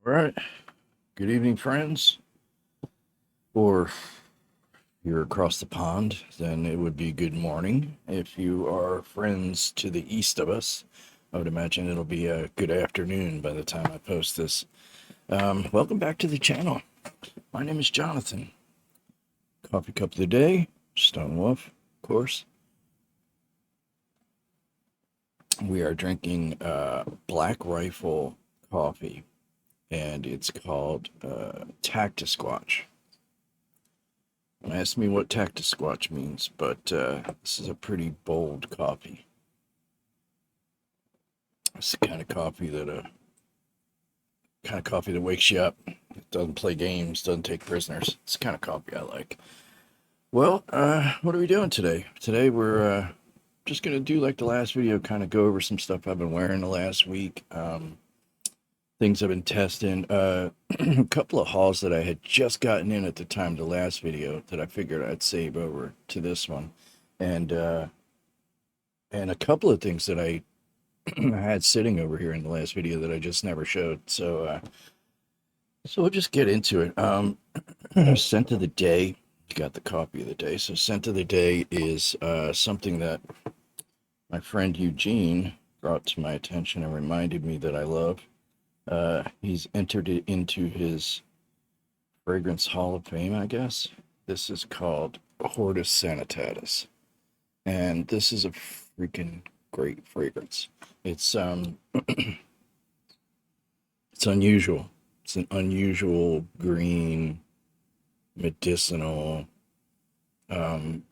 All right. Good evening, friends. Or if you're across the pond, then it would be good morning. If you are friends to the east of us, I would imagine it'll be a good afternoon by the time I post this. Welcome back to the channel. My name is Jonathan. Coffee cup of the day, Stone Wolf, of course. We are drinking Black Rifle coffee, and it's called Tactisquatch. Ask me what Tactisquatch means, but this is a pretty bold coffee. It's the kind of coffee that wakes you up. It doesn't play games, doesn't take prisoners. It's the kind of coffee I like. Well, what are we doing today? Today we're just gonna do like the last video, kind of go over some stuff I've been wearing the last week. Things I've been testing. A couple of hauls that I had just gotten in at the time of the last video that I figured I'd save over to this one, and a couple of things that I had sitting over here in the last video that I just never showed. So we'll just get into it. Scent of the day. You got the copy of the day. So scent of the day is something that my friend Eugene brought to my attention and reminded me that I love. He's entered it into his fragrance hall of fame, I guess. This is called Hortus Sanitatis, and this is a freaking great fragrance. It's it's unusual. It's an unusual green, medicinal. Um,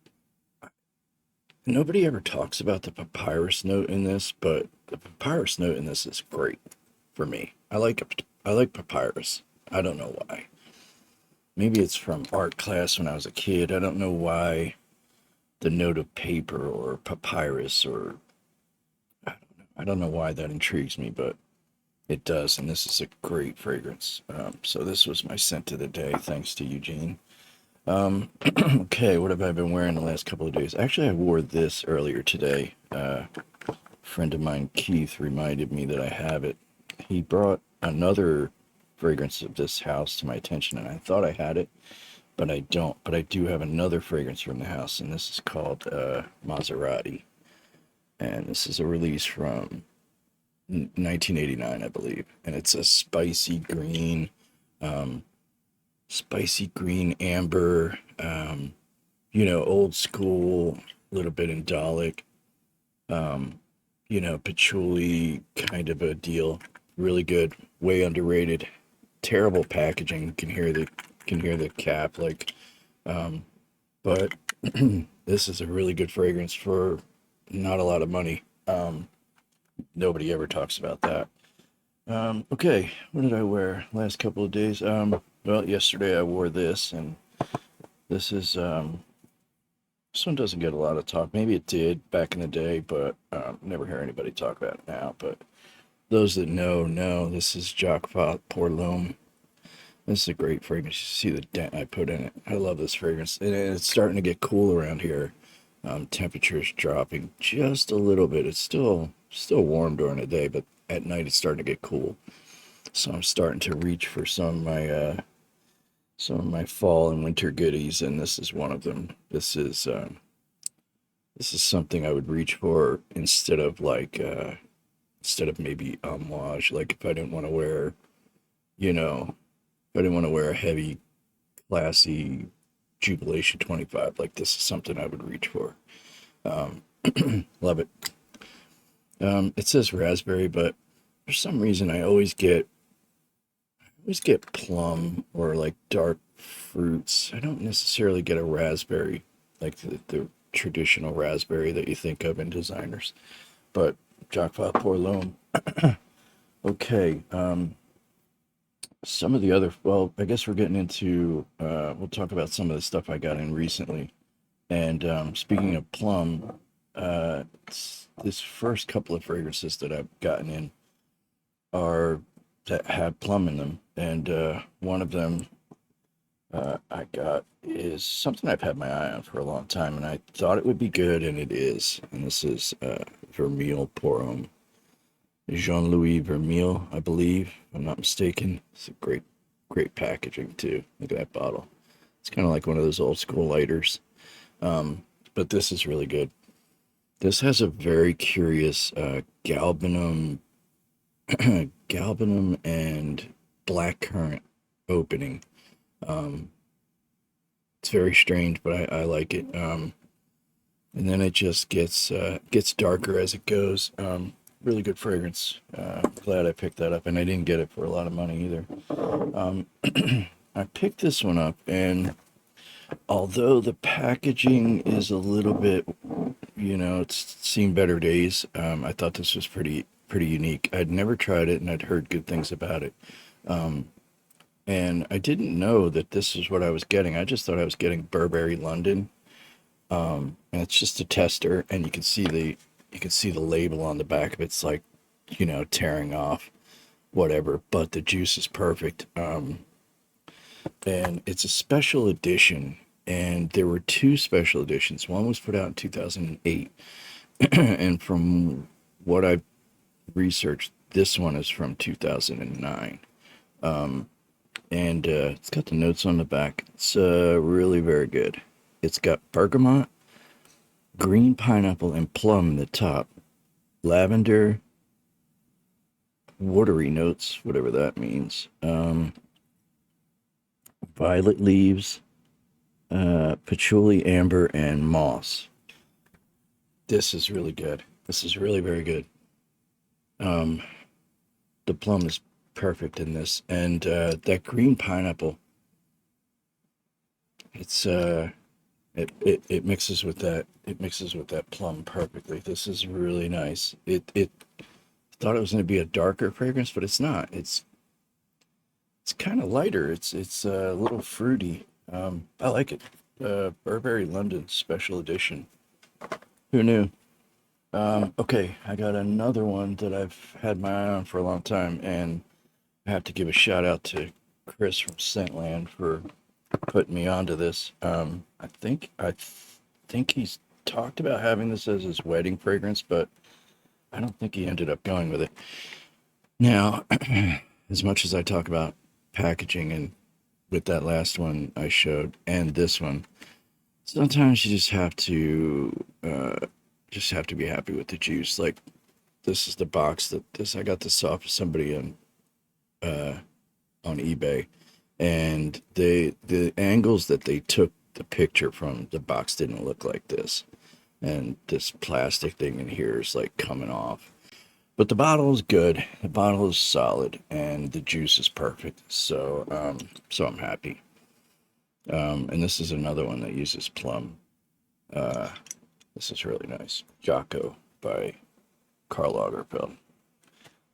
Nobody ever talks about the papyrus note in this, but the papyrus note in this is great for me. I like papyrus. I don't know why. Maybe it's from art class when I was a kid. I don't know why the note of paper or papyrus or I don't know why that intrigues me, but it does, and this is a great fragrance. So this was my scent of the day, thanks to Eugene. Okay, what have I been wearing the last couple of days? Actually, I wore this earlier today. A friend of mine, Keith, reminded me that I have it. He brought another fragrance of this house to my attention, and I thought I had it, but I don't. But I do have another fragrance from the house, and this is called Maserati. And this is a release from 1989, I believe, and it's a spicy green amber, old school, little bit indolic, patchouli kind of a deal. Really good, way underrated. Terrible packaging. You can hear the cap, but this is a really good fragrance for not a lot of money. Nobody ever talks about that. Okay, what did I wear last couple of days? Well, yesterday I wore this, and this is this one doesn't get a lot of talk. Maybe it did back in the day, but never hear anybody talk about it now. But those that know this is Jacques Pour L'Homme. This is a great fragrance. You see the dent I put in it. I love this fragrance, and it's starting to get cool around here. Temperature's dropping just a little bit. It's still warm during the day, but at night it's starting to get cool. So I'm starting to reach for some of my fall and winter goodies, and this is one of them. This is something I would reach for instead of maybe Amouage. Like if I didn't want to wear, if I didn't want to wear a heavy, classy Jubilation 25, like this is something I would reach for. Um, Love it. It says raspberry, but for some reason I always get plum or like dark fruits. I don't necessarily get a raspberry, like the traditional raspberry that you think of in designers. But Jacques Pour L'Homme. Okay. Some of the other, well, I guess we're getting into, we'll talk about some of the stuff I got in recently. And speaking of plum, this first couple of fragrances that I've gotten in are that have plum in them. And one of them I got is something I've had my eye on for a long time, and I thought it would be good, and it is. And this is Vermeil Pour Homme. Jean-Louis Vermeil, I believe, if I'm not mistaken. It's a great packaging too. Look at that bottle. It's kind of like one of those old school lighters. But this is really good. This has a very curious galbanum and blackcurrant opening. Um, it's very strange, but I like it. And then it just gets darker as it goes. Really good fragrance. Glad I picked that up, and I didn't get it for a lot of money either. Um, I picked this one up, and although the packaging is a little bit, it's seen better days. I thought this was pretty unique. I'd never tried it, and I'd heard good things about it. Um, and I didn't know that this is what I was getting. I just thought I was getting Burberry London. And it's just a tester, and you can see the label on the back of it. It's like, tearing off, whatever. But the juice is perfect. And it's a special edition. And there were two special editions. One was put out in 2008, and from what I researched, this one is from 2009. And it's got the notes on the back. It's really very good. It's got bergamot, green pineapple, and plum in the top. Lavender, watery notes, whatever that means. Violet leaves, patchouli, amber, and moss. This is really good. This is really very good. Um, the plum is perfect in this, and that green pineapple. It's it mixes with that plum perfectly. This is really nice. It thought it was going to be a darker fragrance, but it's not. It's kind of lighter. It's a little fruity. I like it. Burberry London Special Edition. Who knew? Okay, I got another one that I've had my eye on for a long time, and I have to give a shout out to Chris from Scentland for putting me onto this. I think he's talked about having this as his wedding fragrance, but I don't think he ended up going with it. Now, as much as I talk about packaging and with that last one I showed and this one, sometimes you just have to be happy with the juice. Like this is the box that this I got this off of somebody uh on eBay, and the angles that they took the picture from the box didn't look like this, and this plastic thing in here is like coming off. But the bottle is good. The bottle is solid, and the juice is perfect. So I'm happy. And this is another one that uses plum. Uh, this is really nice. Jocko by Karl Lagerfeld.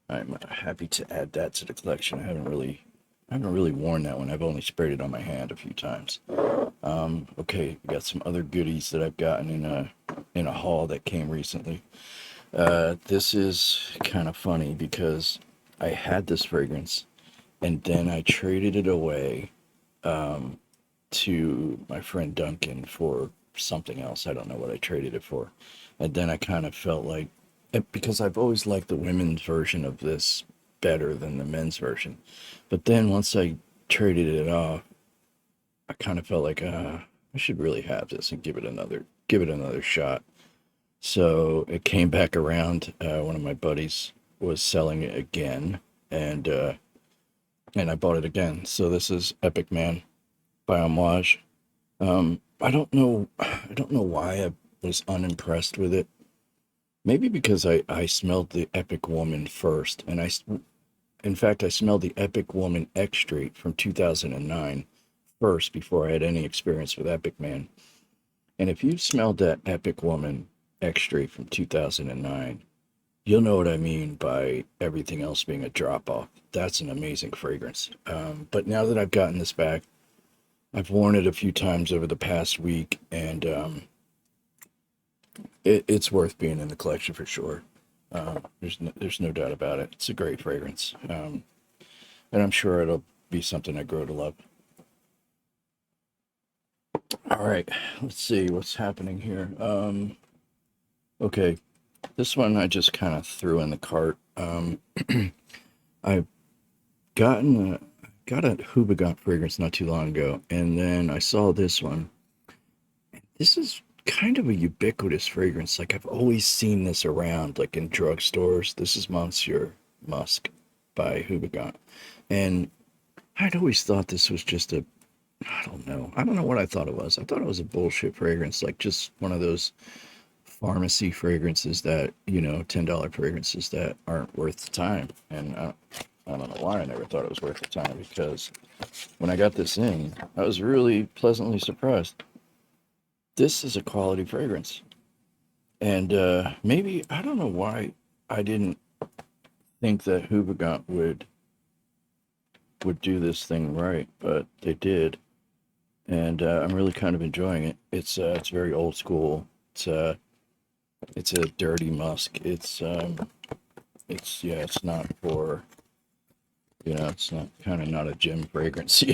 I'm happy to add that to the collection. I haven't really worn that one. I've only sprayed it on my hand a few times. Okay, we got some other goodies that I've gotten in a haul that came recently. This is kind of funny because I had this fragrance and then I traded it away um, to my friend Duncan for something else. I don't know what I traded it for. And then I kind of felt like, because I've always liked the women's version of this better than the men's version. But then once I traded it off, I kind of felt like I should really have this and give it another shot. So it came back around. One of my buddies was selling it again, and and I bought it again. So this is Epic Man by Homage. I don't know why I was unimpressed with it. Maybe because I smelled the Epic Woman first, and in fact, I smelled the Epic Woman Extrait from 2009 first before I had any experience with Epic Man. And if you've smelled that Epic Woman Extrait from 2009, you'll know what I mean by everything else being a drop off. That's an amazing fragrance. But now that I've gotten this back, I've worn it a few times over the past week, and it's worth being in the collection for sure. There's no doubt about it. It's a great fragrance, and I'm sure it'll be something I grow to love. All right, let's see what's happening here. Okay, this one I just kind of threw in the cart. Um, I've gotten a, got a Hubagot fragrance not too long ago, and then I saw this one. This is kind of a ubiquitous fragrance. Like I've always seen this around, like in drugstores. This is Monsieur Musk by Hubagot. And I'd always thought this was just a, I don't know. I don't know what I thought it was. I thought it was a bullshit fragrance, like just one of those pharmacy fragrances that, $10 fragrances that aren't worth the time. And I don't know why I never thought it was worth the time, because when I got this in, I was really pleasantly surprised. This is a quality fragrance. And maybe, I don't know why I didn't think that Hubagot would do this thing right, but they did. And I'm really kind of enjoying it. It's very old school. It's a dirty musk. It's not for, it's not kind of not a gym fragrance,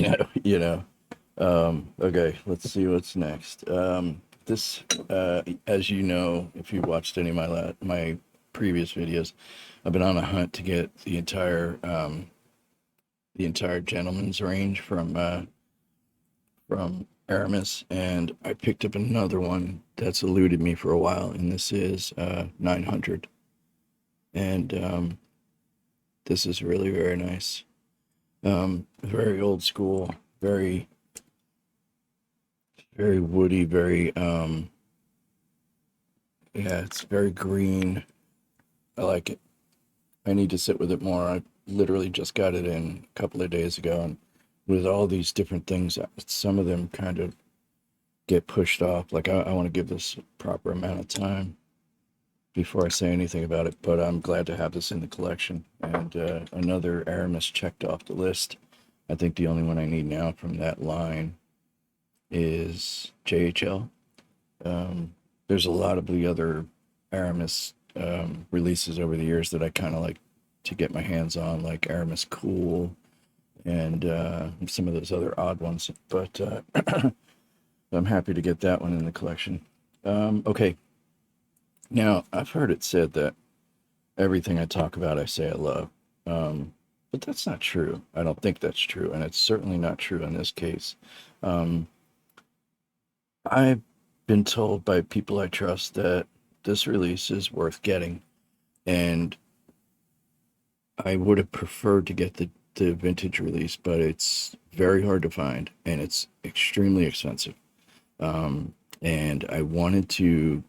Okay, let's see what's next. This, as you know, if you watched any of my previous videos, I've been on a hunt to get the entire gentleman's range from Aramis, and I picked up another one that's eluded me for a while, and this is 900, and this is really very nice. Very old school, very very woody, very yeah, it's very green. I like it. I need to sit with it more. I literally just got it in a couple of days ago, and with all these different things, some of them kind of get pushed off. Like I want to give this a proper amount of time before I say anything about it, but I'm glad to have this in the collection. And another Aramis checked off the list. I think the only one I need now from that line is JHL. There's a lot of the other Aramis releases over the years that I kind of like to get my hands on, like Aramis Cool and some of those other odd ones. But I'm happy to get that one in the collection. Okay, now I've heard it said that everything I talk about, I say I love. But that's not true. I don't think that's true, and it's certainly not true in this case. Um, I've been told by people I trust that this release is worth getting, and I would have preferred to get the vintage release, but it's very hard to find and it's extremely expensive. Um, and I wanted to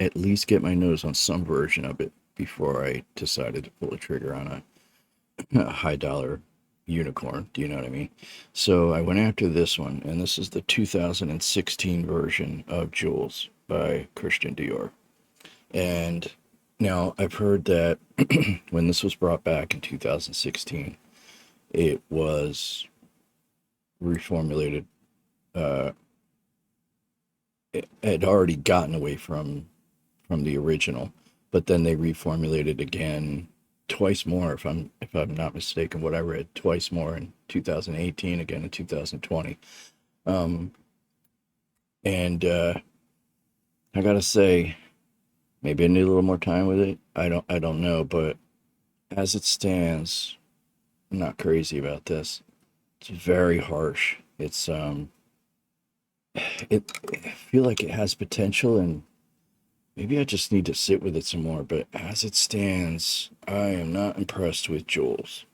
at least get my nose on some version of it before I decided to pull the trigger on a high dollar unicorn. Do you know what I mean? So I went after this one, and this is the 2016 version of Jules by Christian Dior. And now I've heard that when this was brought back in 2016, it was reformulated. Uh, it had already gotten away from the original, but then they reformulated again twice more, if I'm not mistaken. What I read, twice more in 2018, again in 2020. Um, and I gotta say, maybe I need a little more time with it. I don't know, but as it stands, I'm not crazy about this. It's very harsh. I feel like it has potential, and maybe I just need to sit with it some more. But as it stands, I am not impressed with Jules.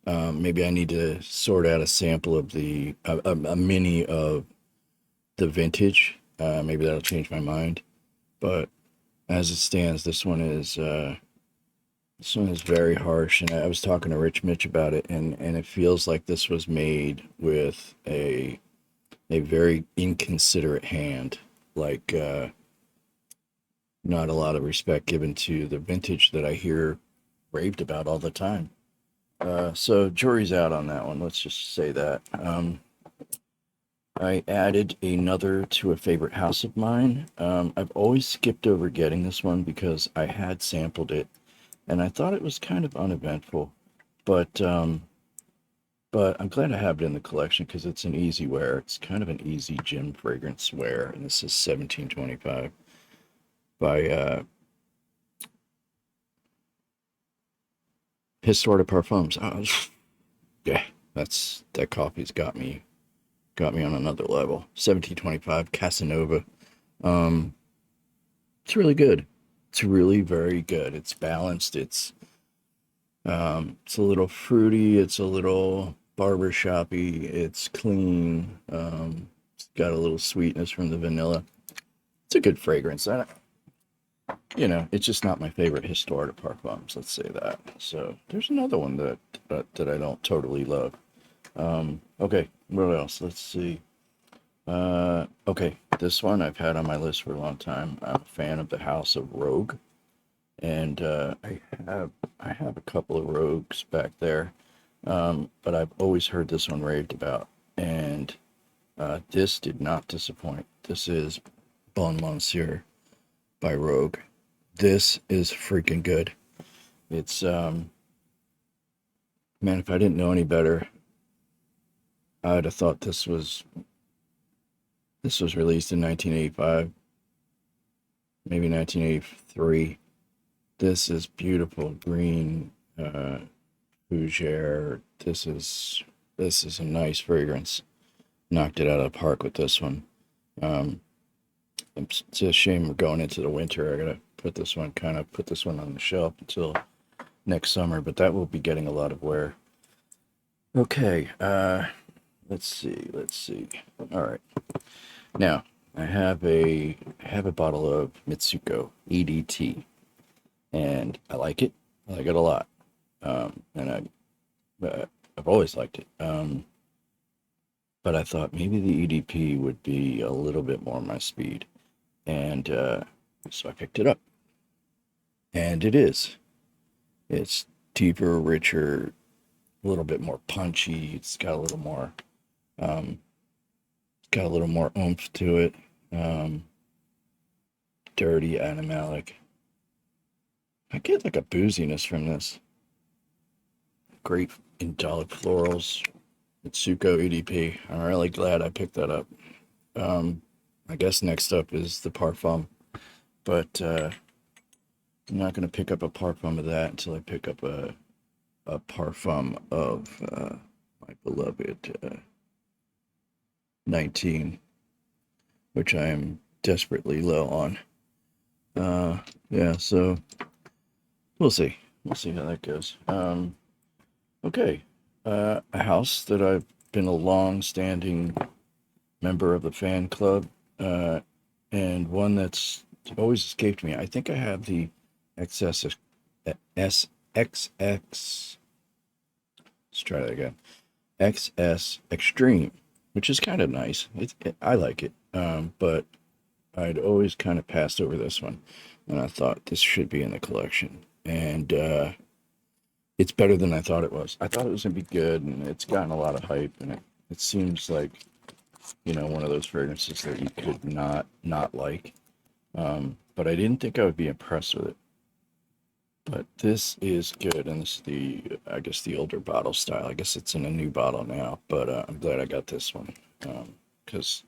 Maybe I need to sort out a sample of a mini of the vintage. Maybe that'll change my mind. But as it stands, this one is very harsh. And I was talking to Rich Mitch about it, and it feels like this was made with a very inconsiderate hand. Like not a lot of respect given to the vintage that I hear raved about all the time. So jury's out on that one. Let's just say that. I added another to a favorite house of mine. I've always skipped over getting this one because I had sampled it and I thought it was kind of uneventful. But I'm glad I have it in the collection because it's an easy wear. It's kind of an easy gym fragrance wear, and this is 1725 by Histoire de Parfums. Yeah, that coffee's got me on another level. 1725 Casanova. Um, it's really good. It's really very good. It's balanced. It's a little fruity. It's a little barbershoppy. It's clean. It's got a little sweetness from the vanilla. It's a good fragrance. It's just not my favorite Histoire de Parfums. Let's say that. So there's another one that I don't totally love. Okay, what else? Let's see. Okay, this one I've had on my list for a long time. I'm a fan of the House of Rogue, and I have a couple of Rogues back there, but I've always heard this one raved about, and this did not disappoint. This is Bon Monsieur by Rogue. This is freaking good. It's man, if I didn't know any better, I'd have thought this was released in 1985, maybe 1983. This is beautiful green fougere. This is a nice fragrance. Knocked it out of the park with this one. It's a shame we're going into the winter. I gotta put this one on the shelf until next summer, but that will be getting a lot of wear. Okay, let's see. All right. Now, I have a bottle of Mitsuko EDT, and I like it. I like it a lot. And I've always liked it. But I thought maybe the EDP would be a little bit more my speed, and so I picked it up. And it is. It's deeper, richer, a little bit more punchy. It's got um, a little more oomph to it. Um, Dirty, animalic. I get like a booziness from this. Great indolic florals. Mitsuko EDP. I'm really glad I picked that up. Um, I guess next up is the Parfum, but I'm not going to pick up a Parfum of that until I pick up a Parfum of my beloved 19, which I am desperately low on. Yeah, so we'll see. We'll see how that goes. Okay. A house that I've been a long-standing member of the fan club, and one that's always escaped me. I think I have the XS SXX. Let's try that again. XS Extreme, which is kind of nice. I like it, but I'd always kind of passed over this one, and I thought this should be in the collection. And it's better than I thought it was. I thought it was gonna be good, and it's gotten a lot of hype, and it seems like one of those fragrances that you could not like. But I didn't think I would be impressed with it. But this is good, and this is I guess the older bottle style. I guess it's in a new bottle now, but I'm glad I got this one, because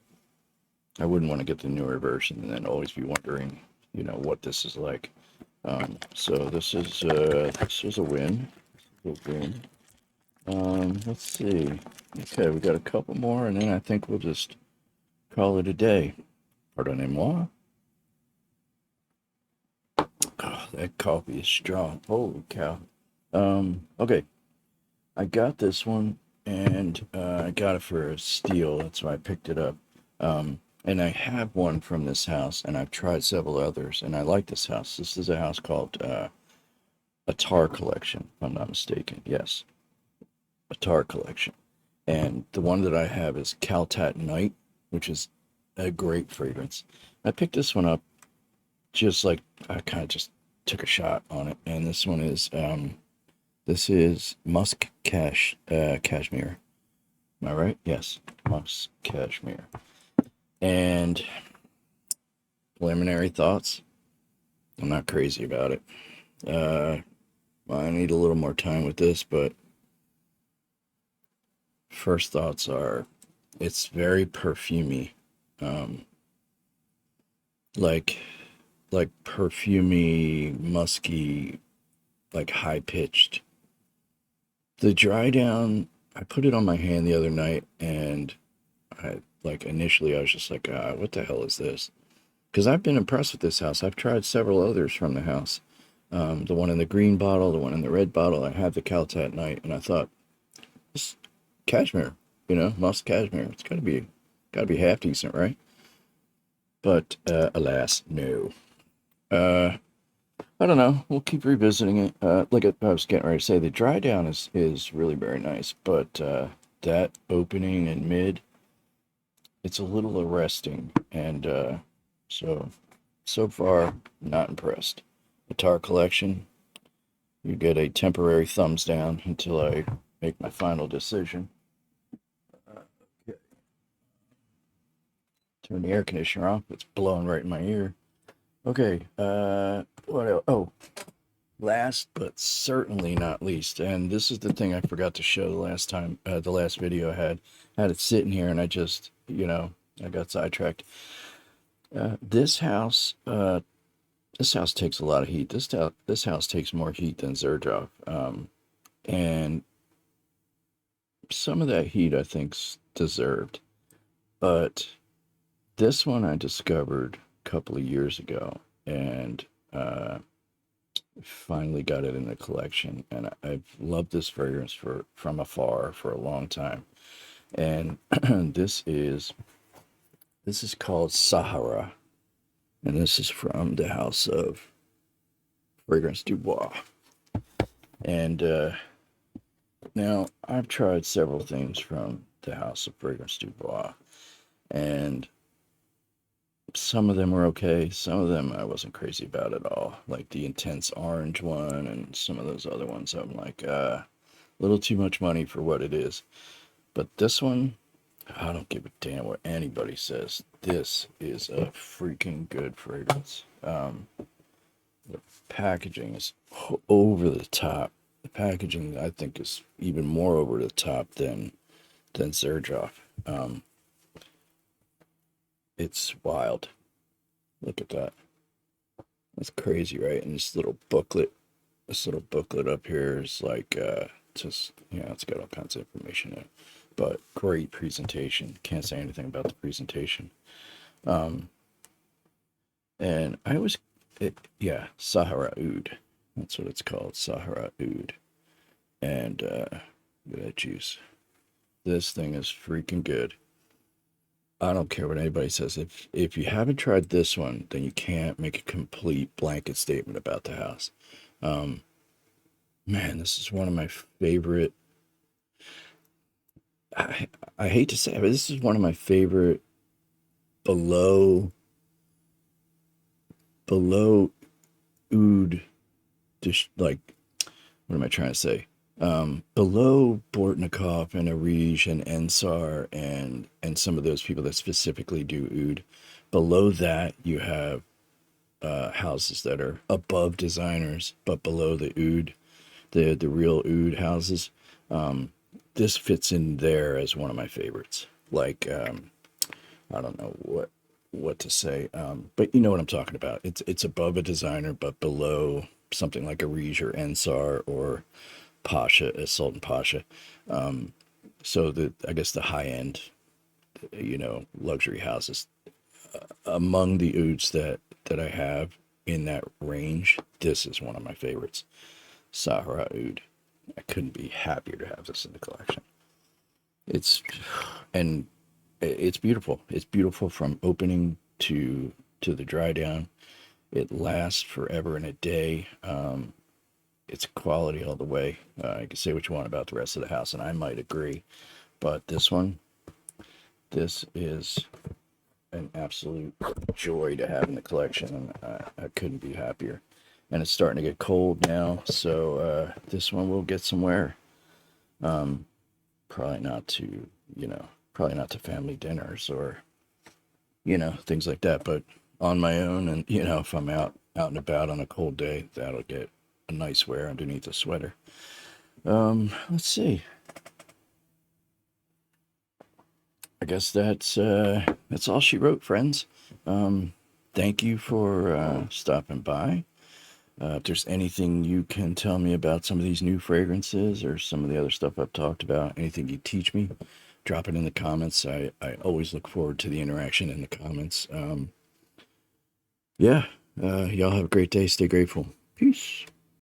I wouldn't want to get the newer version and then always be wondering, what this is like. So this is a win. Let's see. Okay, we got a couple more, and then I think we'll just call it a day. Pardonnez-moi. Oh, that coffee is strong. Holy cow. Okay. I got this one, and I got it for a steal. That's why I picked it up. And I have one from this house, and I've tried several others, and I like this house. This is a house called Attar Collection, if I'm not mistaken. Yes, Attar Collection. And the one that I have is Kaltat Night, which is a great fragrance. I picked this one up just like I kind of just took a shot on it, and this is Musk Cashmere. Am I right? Yes, Musk Cashmere. And preliminary thoughts. I'm not crazy about it. I need a little more time with this, but first thoughts are it's very perfumey. Like perfumey, musky, like high pitched The dry down, I put it on my hand the other night, and I like initially I was just like, what the hell is this? Because I've been impressed with this house. I've tried several others from the house. The one in the green bottle, the one in the red bottle. I had the Caltat Night, and I thought, this cashmere, moss cashmere. It's gotta be half decent, right? But alas, no. Uh, I don't know. We'll keep revisiting it. Like I was getting ready to say, the dry down is really very nice, but that opening in mid, it's a little arresting, and so far not impressed. Guitar collection, you get a temporary thumbs down until I make my final decision. Okay. Turn the air conditioner off. It's blowing right in my ear. Okay. What else? Oh, last but certainly not least, and this is the thing I forgot to show the last time, the last video I had it sitting here, and I just, I got sidetracked. This house takes a lot of heat. This house takes more heat than Zerjoff, and some of that heat I think's deserved. But this one I discovered a couple of years ago, and finally got it in the collection, and I've loved this fragrance from afar for a long time. And this is called Sahara, and this is from the house of Fragrance Du Bois. And now I've tried several things from the house of Fragrance Du Bois, and some of them were okay. Some of them I wasn't crazy about at all, like the intense orange one, and some of those other ones I'm like, a little too much money for what it is. But this one, I don't give a damn what anybody says. This is a freaking good fragrance. The packaging is over the top. The packaging, I think, is even more over the top than Xerjoff. It's wild. Look at that. That's crazy, right? And this little booklet up here is like, just, it's got all kinds of information in it. But great presentation. Can't say anything about the presentation. And I always, Sahara Oud. That's what it's called, Sahara Oud. And look at that juice. This thing is freaking good. I don't care what anybody says. If you haven't tried this one, then you can't make a complete blanket statement about the house. Man, this is one of my favorite. I hate to say it, but this is one of my favorite below oud dish. Like, what am I trying to say? Below Bortnikov and Arij and Ensar and some of those people that specifically do oud, below that you have houses that are above designers, but below the oud, the real oud houses. This fits in there as one of my favorites. Like, I don't know what to say, but you know what I'm talking about. It's above a designer, but below something like Arij or Ensar or Pasha, Sultan Pasha. So I guess the high end, luxury houses, among the ouds that I have in that range, this is one of my favorites. Sahara Oud. I couldn't be happier to have this in the collection. And it's beautiful. It's beautiful from opening to the dry down. It lasts forever and a day. It's quality all the way. You can say what you want about the rest of the house, and I might agree, but this is an absolute joy to have in the collection, and I couldn't be happier. And it's starting to get cold now, so this one will get some wear. Probably not to, family dinners or, things like that, but on my own, and if I'm out and about on a cold day, that'll get a nice wear underneath the sweater. Let's see. I guess that's all she wrote, friends. Thank you for stopping by. If there's anything you can tell me about some of these new fragrances or some of the other stuff I've talked about, anything you teach me, drop it in the comments. I always look forward to the interaction in the comments. Yeah, y'all have a great day. Stay grateful. Peace.